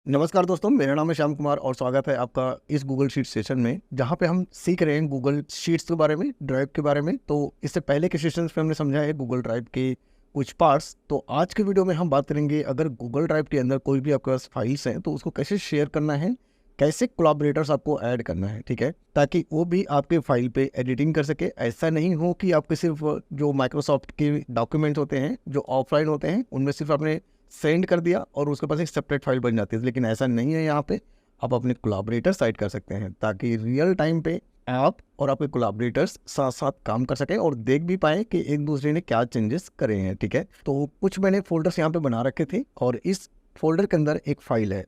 नमस्कार दोस्तों, मेरा नाम है श्याम कुमार और स्वागत है आपका इस गूगल शीट सेशन में, जहां पे हम सीख रहे हैं गूगल शीट्स के बारे में, ड्राइव के बारे में। तो इससे पहले के सेशंस में हमने समझा है गूगल ड्राइव के कुछ पार्ट्स। तो आज के वीडियो में हम बात करेंगे, अगर गूगल ड्राइव के अंदर कोई भी आपके पास फाइल्स हैं तो उसको कैसे शेयर करना है, कैसे कोलैबोरेटर्स आपको ऐड करना है, ठीक है, ताकि वो भी आपके फाइल पे एडिटिंग कर सके। ऐसा नहीं हो कि आपके सिर्फ जो माइक्रोसॉफ्ट के डॉक्यूमेंट्स होते हैं जो ऑफलाइन होते हैं उनमें सिर्फ आपने सेंड कर दिया और उसके पास एक सेपरेट फाइल बन जाती है, लेकिन ऐसा नहीं है। यहाँ पे आप अपने कोलैबोरेटर्स ऐड कर सकते हैं ताकि रियल टाइम पे आप और आपके कोलैबोरेटर्स साथ साथ काम कर सकें और देख भी पाए कि एक दूसरे ने क्या चेंजेस करे हैं, ठीक है। तो कुछ मैंने फोल्डर्स यहाँ पे बना रखे थे और इस फोल्डर के अंदर एक फाइल है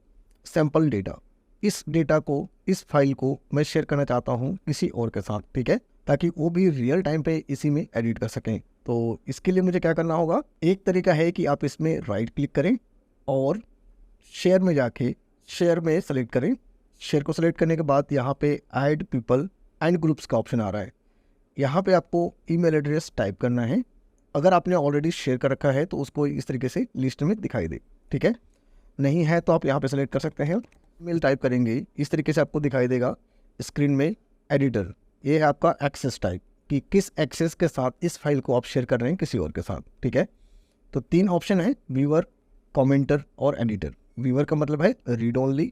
सैम्पल डेटा। इस डेटा को, इस फाइल को मैं शेयर करना चाहता हूँ किसी और के साथ, ठीक है, ताकि वो भी रियल टाइम पे इसी में एडिट कर सकें। तो इसके लिए मुझे क्या करना होगा, एक तरीका है कि आप इसमें राइट क्लिक करें और शेयर में जाके शेयर में सेलेक्ट करें। शेयर को सेलेक्ट करने के बाद यहाँ पे ऐड पीपल एंड ग्रुप्स का ऑप्शन आ रहा है। यहाँ पे आपको ईमेल एड्रेस टाइप करना है। अगर आपने ऑलरेडी शेयर कर रखा है तो उसको इस तरीके से लिस्ट में दिखाई दे, ठीक है। नहीं है तो आप यहाँ पे सेलेक्ट कर सकते हैं। ईमेल टाइप करेंगे, इस तरीके से आपको दिखाई देगा स्क्रीन में एडिटर। ये है आपका एक्सेस टाइप कि किस एक्सेस के साथ इस फाइल को आप शेयर कर रहे हैं किसी और के साथ, ठीक है। तो 3 ऑप्शन है, व्यूअर, कमेंटर और एडिटर। व्यूअर का मतलब है रीड ओनली,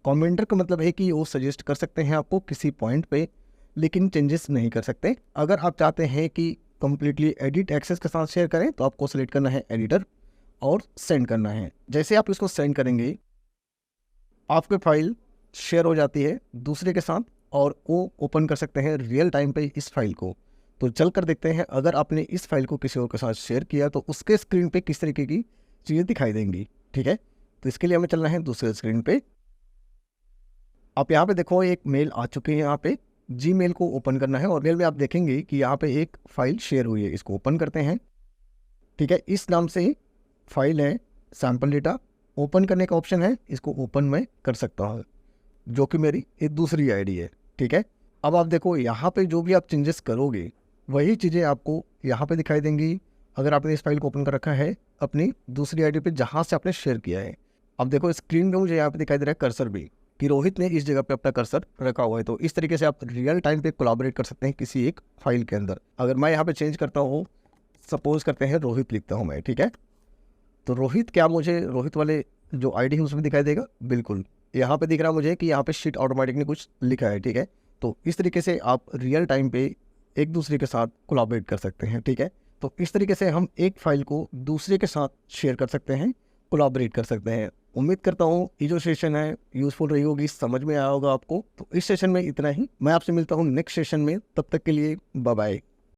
कमेंटर का मतलब है कि वो सजेस्ट कर सकते हैं आपको किसी पॉइंट पे, लेकिन चेंजेस नहीं कर सकते। अगर आप चाहते हैं कि कंप्लीटली एडिट एक्सेस के साथ शेयर करें तो आपको सेलेक्ट करना है एडिटर और सेंड करना है। जैसे आप इसको सेंड करेंगे आपकी फाइल शेयर हो जाती है दूसरे के साथ और वो ओपन कर सकते हैं रियल टाइम पे इस फाइल को। तो चल कर देखते हैं, अगर आपने इस फाइल को किसी और के साथ शेयर किया तो उसके स्क्रीन पे किस तरीके की चीज़ें दिखाई देंगी, ठीक है। तो इसके लिए हमें चलना है दूसरे स्क्रीन पे। आप यहाँ पे देखो एक मेल आ चुकी है, यहाँ पे जीमेल को ओपन करना है और मेल में आप देखेंगे कि यहाँ पे एक फाइल शेयर हुई है। इसको ओपन करते हैं, ठीक है। इस नाम से फाइल है सैम्पल डेटा। ओपन करने का ऑप्शन है, इसको ओपन मैं कर सकता हूँ, जो कि मेरी एक दूसरी आईडी है, ठीक है। अब आप देखो यहाँ पे जो भी आप चेंजेस करोगे वही चीज़ें आपको यहाँ पे दिखाई देंगी। अगर आपने इस फाइल को ओपन कर रखा है अपनी दूसरी आईडी पे जहाँ से आपने शेयर किया है, अब देखो स्क्रीन पे मुझे यहाँ पे दिखाई दे रहा है कर्सर भी, कि रोहित ने इस जगह पे अपना कर्सर रखा हुआ है। तो इस तरीके से आप रियल टाइम पे कोलैबोरेट कर सकते हैं किसी एक फाइल के अंदर। अगर मैं यहाँ पे चेंज करता हूँ, सपोज करते हैं रोहित लिखता हूँ मैं, ठीक है, तो रोहित, क्या मुझे रोहित वाले जो आईडी है उसमें दिखाई देगा? बिल्कुल, यहाँ पे दिख रहा है मुझे कि यहाँ पे शीट ऑटोमेटिक ने कुछ लिखा है, ठीक है। तो इस तरीके से आप रियल टाइम पे एक दूसरे के साथ कोलैबोरेट कर सकते हैं, ठीक है। तो इस तरीके से हम एक फाइल को दूसरे के साथ शेयर कर सकते हैं, कोलैबोरेट कर सकते हैं। उम्मीद करता हूँ ये जो सेशन है यूज़फुल रही होगी, समझ में आया होगा आपको। तो इस सेशन में इतना ही, मैं आपसे मिलता हूँ नेक्स्ट सेशन में, तब तक के लिए बाय बाय।